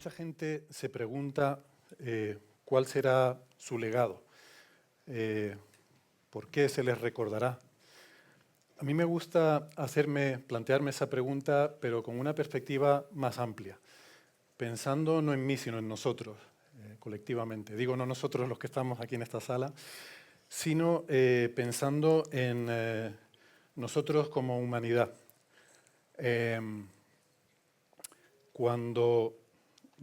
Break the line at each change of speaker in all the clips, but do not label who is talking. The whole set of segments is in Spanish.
Mucha gente se pregunta cuál será su legado, por qué se les recordará. A mí me gusta plantearme esa pregunta, pero con una perspectiva más amplia, pensando no en mí, sino en nosotros, colectivamente. Digo, no nosotros los que estamos aquí en esta sala, sino pensando en nosotros como humanidad. Cuando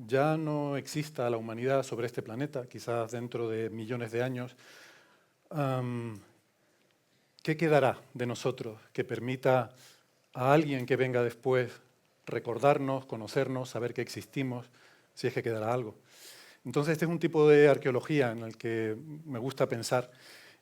ya no exista la humanidad sobre este planeta, quizás dentro de millones de años, ¿qué quedará de nosotros que permita a alguien que venga después recordarnos, conocernos, saber que existimos, si es que quedará algo? Entonces, este es un tipo de arqueología en el que me gusta pensar.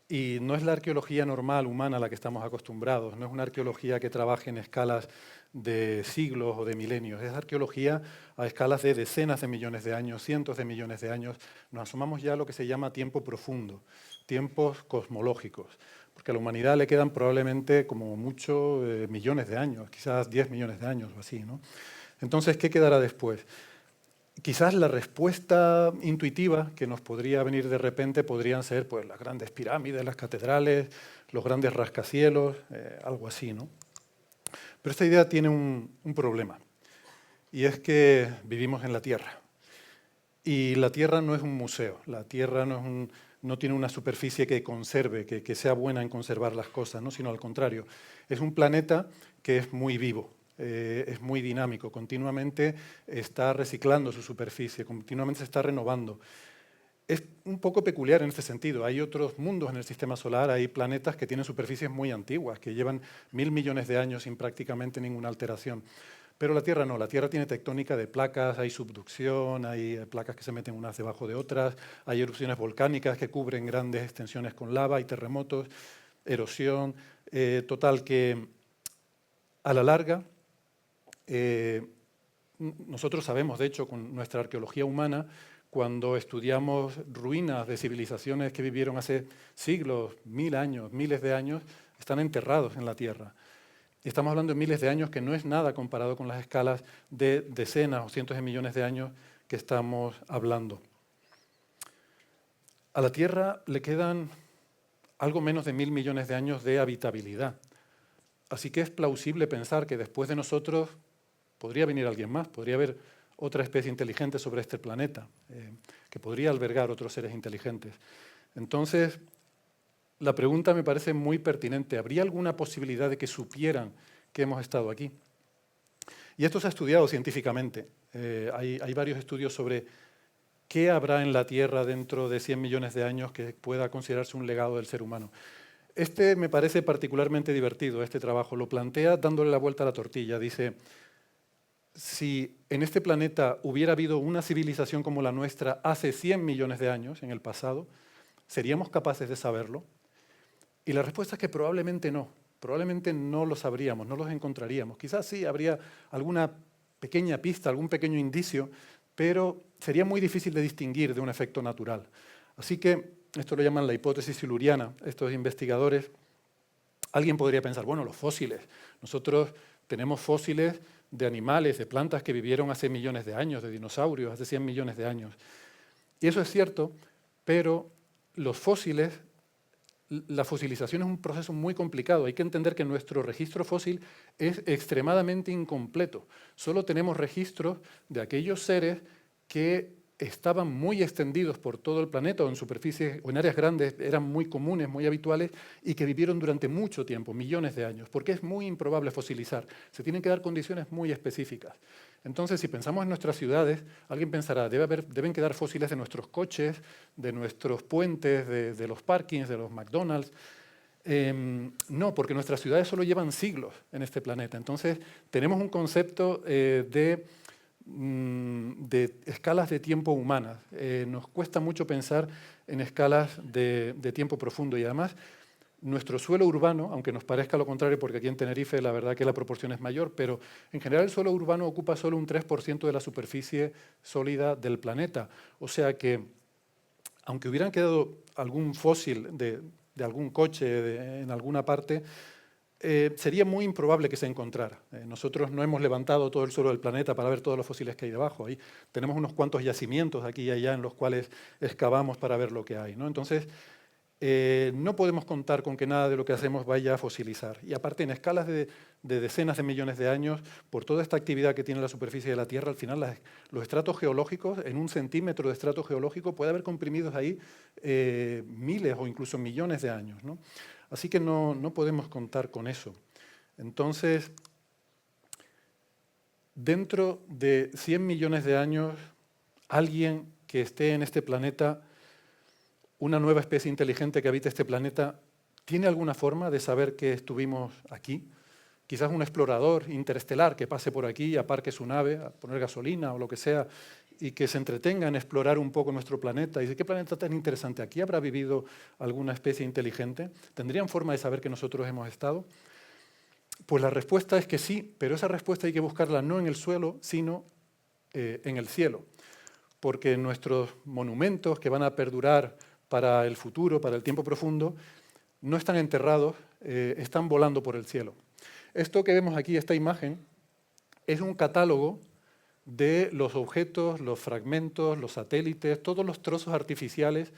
Y no es la arqueología normal, humana, a la que estamos acostumbrados. No es una arqueología que trabaje en escalas de siglos o de milenios. Es arqueología a escalas de decenas de millones de años, cientos de millones de años. Nos asomamos ya a lo que se llama tiempo profundo, tiempos cosmológicos. Porque a la humanidad le quedan probablemente como mucho millones de años, quizás 10 millones de años o así, ¿no? Entonces, ¿qué quedará después? Quizás la respuesta intuitiva que nos podría venir de repente podrían ser pues, las grandes pirámides, las catedrales, los grandes rascacielos, algo así, ¿no? Pero esta idea tiene un problema, y es que vivimos en la Tierra. Y la Tierra no es un museo, la Tierra no tiene una superficie que conserve, que sea buena en conservar las cosas, ¿no? Sino al contrario, es un planeta que es muy vivo. Es muy dinámico, continuamente está reciclando su superficie, continuamente se está renovando. Es un poco peculiar en este sentido. Hay otros mundos en el sistema solar, hay planetas que tienen superficies muy antiguas, que llevan 1000 millones de años sin prácticamente ninguna alteración. Pero la Tierra no, la Tierra tiene tectónica de placas, hay subducción, hay placas que se meten unas debajo de otras, hay erupciones volcánicas que cubren grandes extensiones con lava, hay terremotos, erosión, total que a la larga nosotros sabemos, de hecho, con nuestra arqueología humana, cuando estudiamos ruinas de civilizaciones que vivieron hace siglos, 1000 años, miles de años, están enterrados en la Tierra. Y estamos hablando de miles de años, que no es nada comparado con las escalas de decenas o cientos de millones de años que estamos hablando. A la Tierra le quedan algo menos de 1000 millones de años de habitabilidad. Así que es plausible pensar que después de nosotros podría venir alguien más, podría haber otra especie inteligente sobre este planeta, que podría albergar otros seres inteligentes. Entonces, la pregunta me parece muy pertinente. ¿Habría alguna posibilidad de que supieran que hemos estado aquí? Y esto se ha estudiado científicamente. Hay varios estudios sobre qué habrá en la Tierra dentro de 100 millones de años que pueda considerarse un legado del ser humano. Este me parece particularmente divertido, este trabajo. Lo plantea dándole la vuelta a la tortilla. Dice, si en este planeta hubiera habido una civilización como la nuestra hace 100 millones de años, en el pasado, ¿seríamos capaces de saberlo? Y la respuesta es que probablemente no lo sabríamos, no los encontraríamos. Quizás sí, habría alguna pequeña pista, algún pequeño indicio, pero sería muy difícil de distinguir de un efecto natural. Así que esto lo llaman la hipótesis siluriana, estos investigadores. Alguien podría pensar, bueno, los fósiles. Nosotros tenemos fósiles de animales, de plantas que vivieron hace millones de años, de dinosaurios, hace 100 millones de años. Y eso es cierto, pero los fósiles, la fosilización es un proceso muy complicado. Hay que entender que nuestro registro fósil es extremadamente incompleto. Solo tenemos registros de aquellos seres que estaban muy extendidos por todo el planeta o en superficies o en áreas grandes, eran muy comunes, muy habituales y que vivieron durante mucho tiempo, millones de años, porque es muy improbable fosilizar. Se tienen que dar condiciones muy específicas. Entonces, si pensamos en nuestras ciudades, alguien pensará, deben quedar fósiles de nuestros coches, de nuestros puentes, de los parkings, de los McDonald's. No, porque nuestras ciudades solo llevan siglos en este planeta. Entonces, tenemos un concepto de escalas de tiempo humanas. Nos cuesta mucho pensar en escalas de tiempo profundo y además nuestro suelo urbano, aunque nos parezca lo contrario porque aquí en Tenerife la verdad que la proporción es mayor, pero en general el suelo urbano ocupa solo un 3% de la superficie sólida del planeta. O sea que, aunque hubieran quedado algún fósil de algún coche en alguna parte, sería muy improbable que se encontrara. Nosotros no hemos levantado todo el suelo del planeta para ver todos los fósiles que hay debajo. Ahí tenemos unos cuantos yacimientos aquí y allá en los cuales excavamos para ver lo que hay, ¿no? Entonces, no podemos contar con que nada de lo que hacemos vaya a fosilizar. Y aparte, en escalas de decenas de millones de años, por toda esta actividad que tiene la superficie de la Tierra, al final los estratos geológicos, en 1 centímetro de estrato geológico, puede haber comprimidos ahí miles o incluso millones de años, ¿no? Así que no podemos contar con eso. Entonces, dentro de 100 millones de años, alguien que esté en este planeta, una nueva especie inteligente que habite este planeta, ¿tiene alguna forma de saber que estuvimos aquí? Quizás un explorador interestelar que pase por aquí, aparque su nave, a poner gasolina o lo que sea, y que se entretenga en explorar un poco nuestro planeta. Y dice, ¿qué planeta tan interesante? ¿Aquí habrá vivido alguna especie inteligente? ¿Tendrían forma de saber que nosotros hemos estado? Pues la respuesta es que sí, pero esa respuesta hay que buscarla no en el suelo, sino en el cielo. Porque nuestros monumentos que van a perdurar para el futuro, para el tiempo profundo, no están enterrados, están volando por el cielo. Esto que vemos aquí, esta imagen, es un catálogo de los objetos, los fragmentos, los satélites, todos los trozos artificiales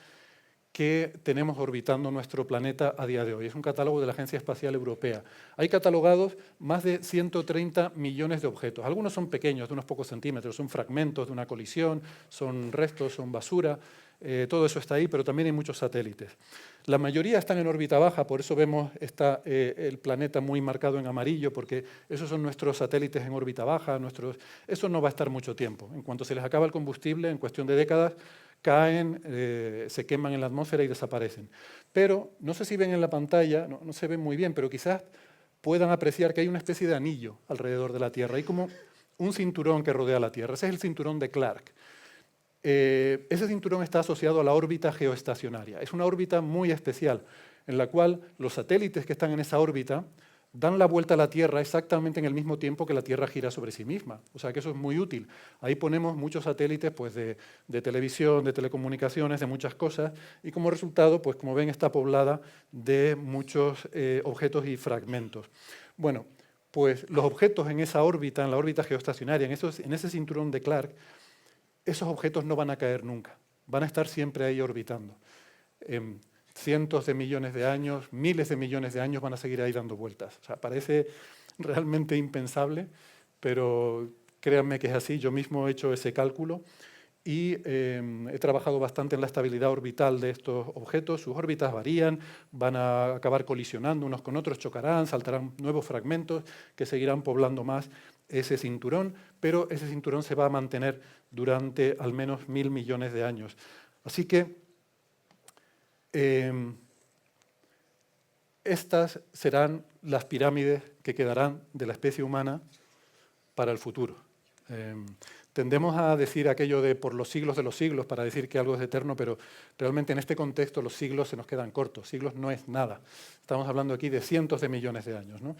que tenemos orbitando nuestro planeta a día de hoy. Es un catálogo de la Agencia Espacial Europea. Hay catalogados más de 130 millones de objetos. Algunos son pequeños, de unos pocos centímetros, son fragmentos de una colisión, son restos, son basura. Todo eso está ahí, pero también hay muchos satélites. La mayoría están en órbita baja, por eso vemos el planeta muy marcado en amarillo, porque esos son nuestros satélites en órbita baja. Eso no va a estar mucho tiempo. En cuanto se les acaba el combustible, en cuestión de décadas, caen, se queman en la atmósfera y desaparecen. Pero, no sé si ven en la pantalla, no se ven muy bien, pero quizás puedan apreciar que hay una especie de anillo alrededor de la Tierra. Hay como un cinturón que rodea la Tierra. Ese es el cinturón de Clark. Ese cinturón está asociado a la órbita geoestacionaria. Es una órbita muy especial, en la cual los satélites que están en esa órbita dan la vuelta a la Tierra exactamente en el mismo tiempo que la Tierra gira sobre sí misma. O sea que eso es muy útil. Ahí ponemos muchos satélites pues, de televisión, de telecomunicaciones, de muchas cosas, y como resultado, pues como ven, está poblada de muchos objetos y fragmentos. Bueno, pues los objetos en esa órbita, en la órbita geoestacionaria, en ese cinturón de Clark, esos objetos no van a caer nunca, van a estar siempre ahí orbitando. Cientos de millones de años, miles de millones de años van a seguir ahí dando vueltas. O sea, parece realmente impensable, pero créanme que es así. Yo mismo he hecho ese cálculo y he trabajado bastante en la estabilidad orbital de estos objetos. Sus órbitas varían, van a acabar colisionando unos con otros, chocarán, saltarán nuevos fragmentos que seguirán poblando más ese cinturón, pero ese cinturón se va a mantener durante al menos 1000 millones de años. Así que estas serán las pirámides que quedarán de la especie humana para el futuro. Tendemos a decir aquello de por los siglos de los siglos para decir que algo es eterno, pero realmente en este contexto los siglos se nos quedan cortos. Siglos no es nada. Estamos hablando aquí de cientos de millones de años, ¿no?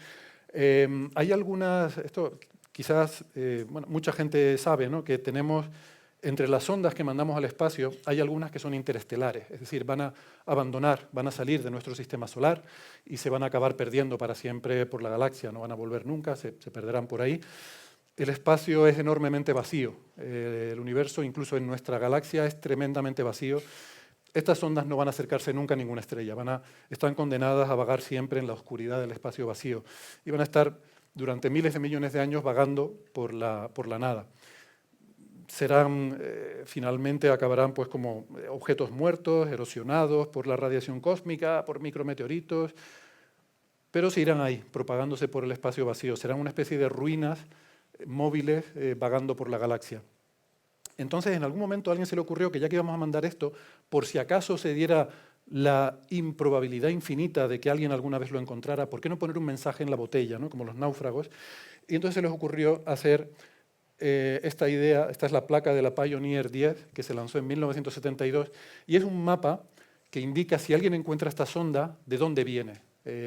Hay algunas, esto quizás bueno, mucha gente sabe, ¿no?, que tenemos entre las sondas que mandamos al espacio, hay algunas que son interestelares, es decir, van a abandonar, van a salir de nuestro sistema solar y se van a acabar perdiendo para siempre por la galaxia, no van a volver nunca, se perderán por ahí. El espacio es enormemente vacío, el universo, incluso en nuestra galaxia, es tremendamente vacío. Estas sondas no van a acercarse nunca a ninguna estrella, están condenadas a vagar siempre en la oscuridad del espacio vacío y van a estar durante miles de millones de años vagando por la nada. Finalmente acabarán pues, como objetos muertos, erosionados por la radiación cósmica, por micrometeoritos, pero se irán ahí, propagándose por el espacio vacío. Serán una especie de ruinas móviles vagando por la galaxia. Entonces, en algún momento a alguien se le ocurrió que ya que íbamos a mandar esto, por si acaso se diera la improbabilidad infinita de que alguien alguna vez lo encontrara, ¿por qué no poner un mensaje en la botella, ¿no?, como los náufragos? Y entonces se les ocurrió hacer esta idea. Esta es la placa de la Pioneer 10, que se lanzó en 1972, y es un mapa que indica si alguien encuentra esta sonda, de dónde viene.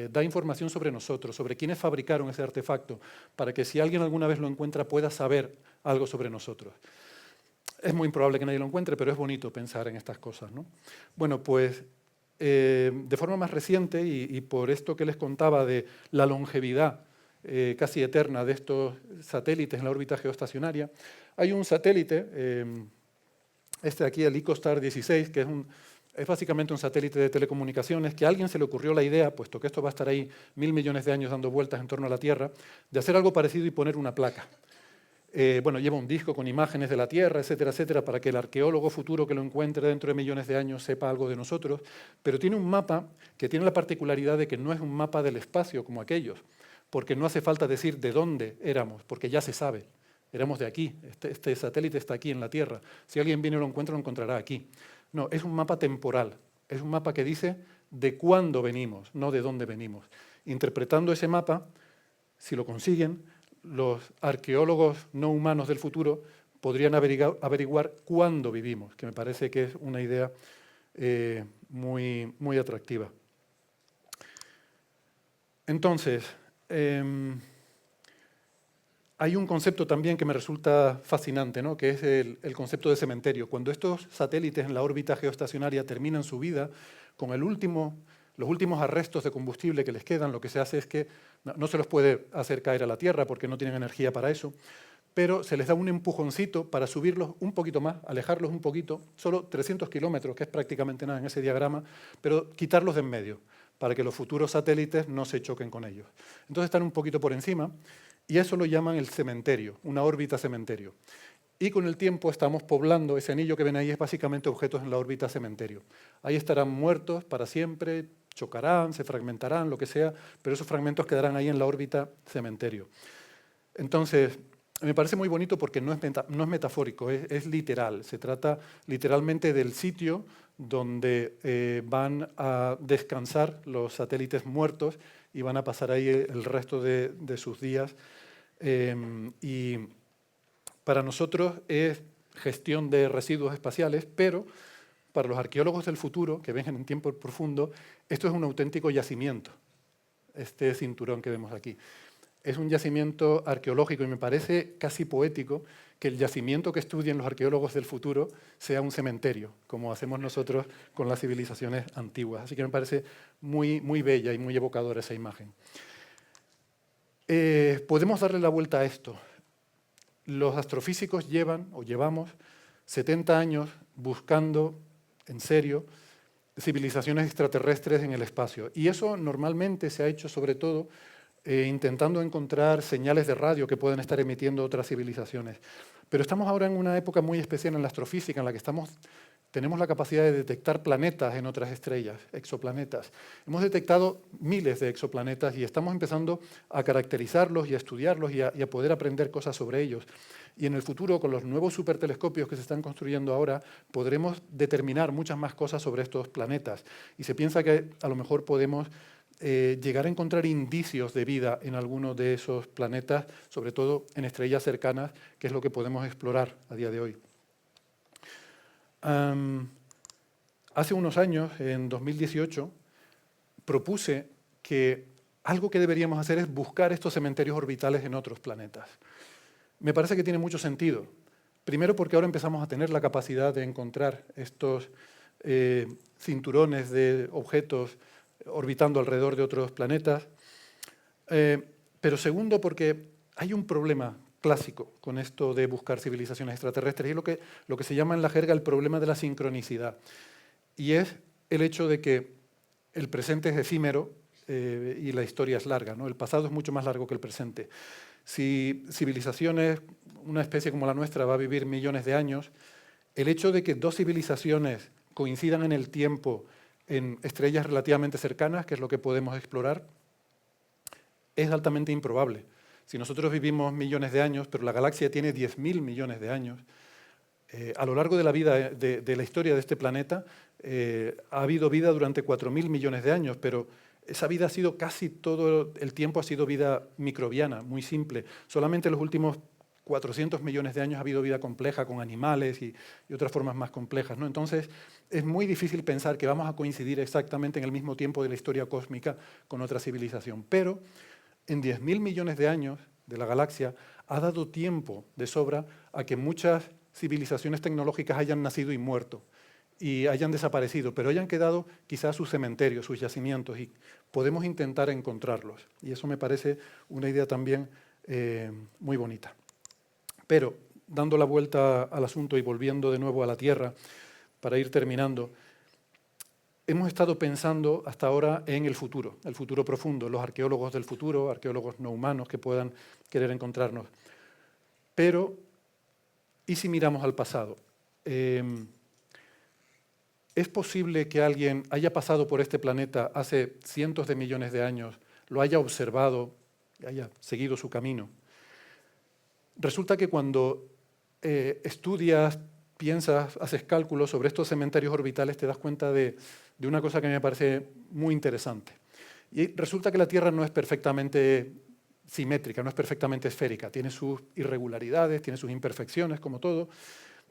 Da información sobre nosotros, sobre quiénes fabricaron ese artefacto, para que si alguien alguna vez lo encuentra pueda saber algo sobre nosotros. Es muy improbable que nadie lo encuentre, pero es bonito pensar en estas cosas, ¿no? Bueno, pues de forma más reciente, y por esto que les contaba de la longevidad casi eterna de estos satélites en la órbita geoestacionaria, hay un satélite, este de aquí, el Icostar 16, que es básicamente un satélite de telecomunicaciones, que a alguien se le ocurrió la idea, puesto que esto va a estar ahí 1000 millones de años dando vueltas en torno a la Tierra, de hacer algo parecido y poner una placa. Bueno, lleva un disco con imágenes de la Tierra, etcétera, etcétera, para que el arqueólogo futuro que lo encuentre dentro de millones de años sepa algo de nosotros, pero tiene un mapa que tiene la particularidad de que no es un mapa del espacio como aquellos, porque no hace falta decir de dónde éramos, porque ya se sabe, éramos de aquí, este satélite está aquí en la Tierra, si alguien viene y lo encuentra, lo encontrará aquí. No, es un mapa temporal, es un mapa que dice de cuándo venimos, no de dónde venimos. Interpretando ese mapa, si lo consiguen, los arqueólogos no humanos del futuro podrían averiguar cuándo vivimos, que me parece que es una idea muy, muy atractiva. Entonces, hay un concepto también que me resulta fascinante, ¿no? Que es el concepto de cementerio. Cuando estos satélites en la órbita geoestacionaria terminan su vida, con los últimos arrestos de combustible que les quedan, lo que se hace es que no se los puede hacer caer a la Tierra porque no tienen energía para eso, pero se les da un empujoncito para subirlos un poquito más, alejarlos un poquito, solo 300 kilómetros, que es prácticamente nada en ese diagrama, pero quitarlos de en medio, para que los futuros satélites no se choquen con ellos. Entonces están un poquito por encima, y eso lo llaman el cementerio, una órbita cementerio. Y con el tiempo estamos poblando, ese anillo que ven ahí es básicamente objetos en la órbita cementerio. Ahí estarán muertos para siempre, chocarán, se fragmentarán, lo que sea, pero esos fragmentos quedarán ahí en la órbita cementerio. Entonces, me parece muy bonito porque no es metafórico, es literal. Se trata literalmente del sitio donde van a descansar los satélites muertos y van a pasar ahí el resto de sus días. Y para nosotros es gestión de residuos espaciales, pero para los arqueólogos del futuro, que ven en tiempo profundo, esto es un auténtico yacimiento, este cinturón que vemos aquí. Es un yacimiento arqueológico y me parece casi poético que el yacimiento que estudian los arqueólogos del futuro sea un cementerio, como hacemos nosotros con las civilizaciones antiguas. Así que me parece muy, muy bella y muy evocadora esa imagen. Podemos darle la vuelta a esto. Los astrofísicos llevamos 70 años buscando, en serio, civilizaciones extraterrestres en el espacio. Y eso normalmente se ha hecho sobre todo intentando encontrar señales de radio que pueden estar emitiendo otras civilizaciones. Pero estamos ahora en una época muy especial en la astrofísica, en la que tenemos la capacidad de detectar planetas en otras estrellas, exoplanetas. Hemos detectado miles de exoplanetas y estamos empezando a caracterizarlos y a estudiarlos y a poder aprender cosas sobre ellos. Y en el futuro, con los nuevos supertelescopios que se están construyendo ahora, podremos determinar muchas más cosas sobre estos planetas. Y se piensa que a lo mejor podemos llegar a encontrar indicios de vida en alguno de esos planetas, sobre todo en estrellas cercanas, que es lo que podemos explorar a día de hoy. Hace unos años, en 2018, propuse que algo que deberíamos hacer es buscar estos cementerios orbitales en otros planetas. Me parece que tiene mucho sentido. Primero porque ahora empezamos a tener la capacidad de encontrar estos cinturones de objetos orbitando alrededor de otros planetas. Pero segundo porque hay un problema clásico con esto de buscar civilizaciones extraterrestres, y es lo que se llama en la jerga el problema de la sincronicidad. Y es el hecho de que el presente es efímero y la historia es larga, ¿no? El pasado es mucho más largo que el presente. Si civilizaciones, una especie como la nuestra, va a vivir millones de años, el hecho de que dos civilizaciones coincidan en el tiempo en estrellas relativamente cercanas, que es lo que podemos explorar, es altamente improbable. Si nosotros vivimos millones de años, pero la galaxia tiene 10.000 millones de años, a lo largo de la vida, de la historia de este planeta, ha habido vida durante 4.000 millones de años, pero esa vida ha sido casi todo el tiempo ha sido vida microbiana, muy simple. Solamente en los últimos 400 millones de años ha habido vida compleja con animales y otras formas más complejas, ¿no? Entonces, es muy difícil pensar que vamos a coincidir exactamente en el mismo tiempo de la historia cósmica con otra civilización. Pero en 10.000 millones de años de la galaxia ha dado tiempo de sobra a que muchas civilizaciones tecnológicas hayan nacido y muerto. y hayan desaparecido, pero hayan quedado quizás sus cementerios, sus yacimientos, y podemos intentar encontrarlos. Y eso me parece una idea también muy bonita. Pero, dando la vuelta al asunto y volviendo de nuevo a la Tierra, para ir terminando, hemos estado pensando hasta ahora en el futuro profundo, los arqueólogos del futuro, arqueólogos no humanos que puedan querer encontrarnos. Pero, ¿y si miramos al pasado? ¿Es posible que alguien haya pasado por este planeta hace cientos de millones de años, lo haya observado, haya seguido su camino? Resulta que cuando estudias, piensas, haces cálculos sobre estos cementerios orbitales, te das cuenta de una cosa que me parece muy interesante. Y resulta que la Tierra no es perfectamente simétrica, no es perfectamente esférica, tiene sus irregularidades, tiene sus imperfecciones, como todo,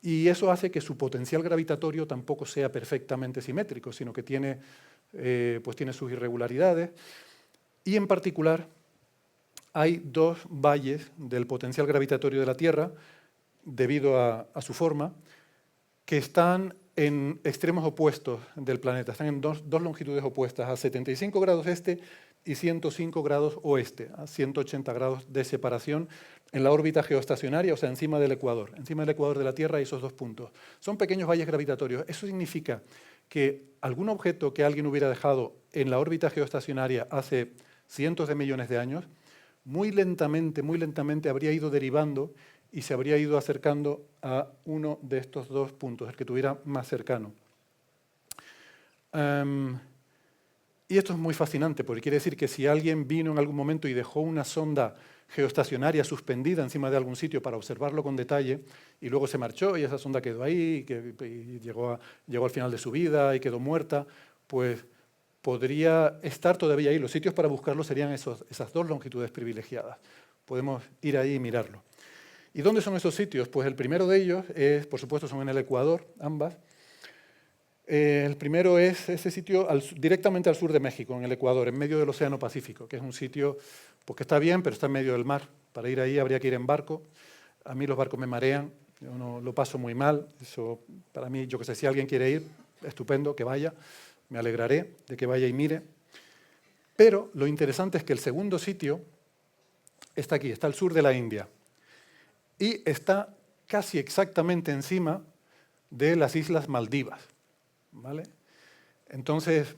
y eso hace que su potencial gravitatorio tampoco sea perfectamente simétrico, sino que tiene sus irregularidades. Y en particular, hay dos valles del potencial gravitatorio de la Tierra, debido a su forma, que están en extremos opuestos del planeta, están en dos longitudes opuestas, a 75 grados este y 105 grados oeste, a 180 grados de separación en la órbita geoestacionaria, o sea, encima del ecuador. Encima del ecuador de la Tierra hay esos dos puntos. Son pequeños valles gravitatorios. Eso significa que algún objeto que alguien hubiera dejado en la órbita geoestacionaria hace cientos de millones de años, muy lentamente habría ido derivando y se habría ido acercando a uno de estos dos puntos, el que tuviera más cercano. Y esto es muy fascinante, porque quiere decir que si alguien vino en algún momento y dejó una sonda geoestacionaria suspendida encima de algún sitio para observarlo con detalle, y luego se marchó y esa sonda quedó ahí, y llegó al final de su vida y quedó muerta, pues podría estar todavía ahí. Los sitios para buscarlo serían esas dos longitudes privilegiadas. Podemos ir ahí y mirarlo. ¿Y dónde son esos sitios? Pues el primero de ellos es, por supuesto, son en el Ecuador, ambas. El primero es ese sitio directamente al sur de México, en el Ecuador, en medio del Océano Pacífico, que es un sitio pues, que está bien, pero está en medio del mar. Para ir ahí habría que ir en barco. A mí los barcos me marean, yo no lo paso muy mal. Eso, para mí, yo que sé, si alguien quiere ir, estupendo, que vaya. Me alegraré de que vaya y mire. Pero lo interesante es que el segundo sitio está aquí, está al sur de la India. Y está casi exactamente encima de las Islas Maldivas, ¿vale? Entonces,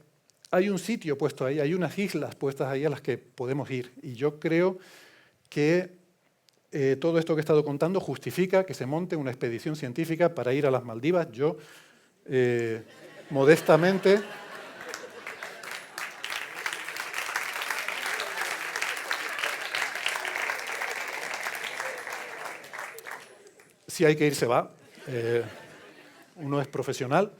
hay un sitio puesto ahí, hay unas islas puestas ahí a las que podemos ir. Y yo creo que todo esto que he estado contando justifica que se monte una expedición científica para ir a las Maldivas. Yo, modestamente... Si hay que ir, se va. Uno es profesional.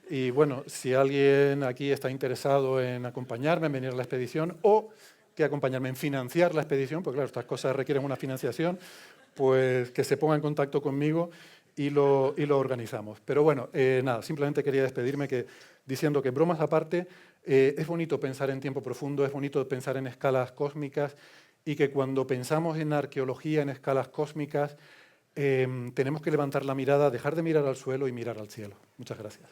Y bueno, si alguien aquí está interesado en acompañarme, en venir a la expedición, o que acompañarme en financiar la expedición, porque claro, estas cosas requieren una financiación, pues que se ponga en contacto conmigo y lo organizamos. Pero bueno, nada, simplemente quería despedirme diciendo que, bromas aparte, es bonito pensar en tiempo profundo, es bonito pensar en escalas cósmicas, y que cuando pensamos en arqueología en escalas cósmicas, tenemos que levantar la mirada, dejar de mirar al suelo y mirar al cielo. Muchas gracias.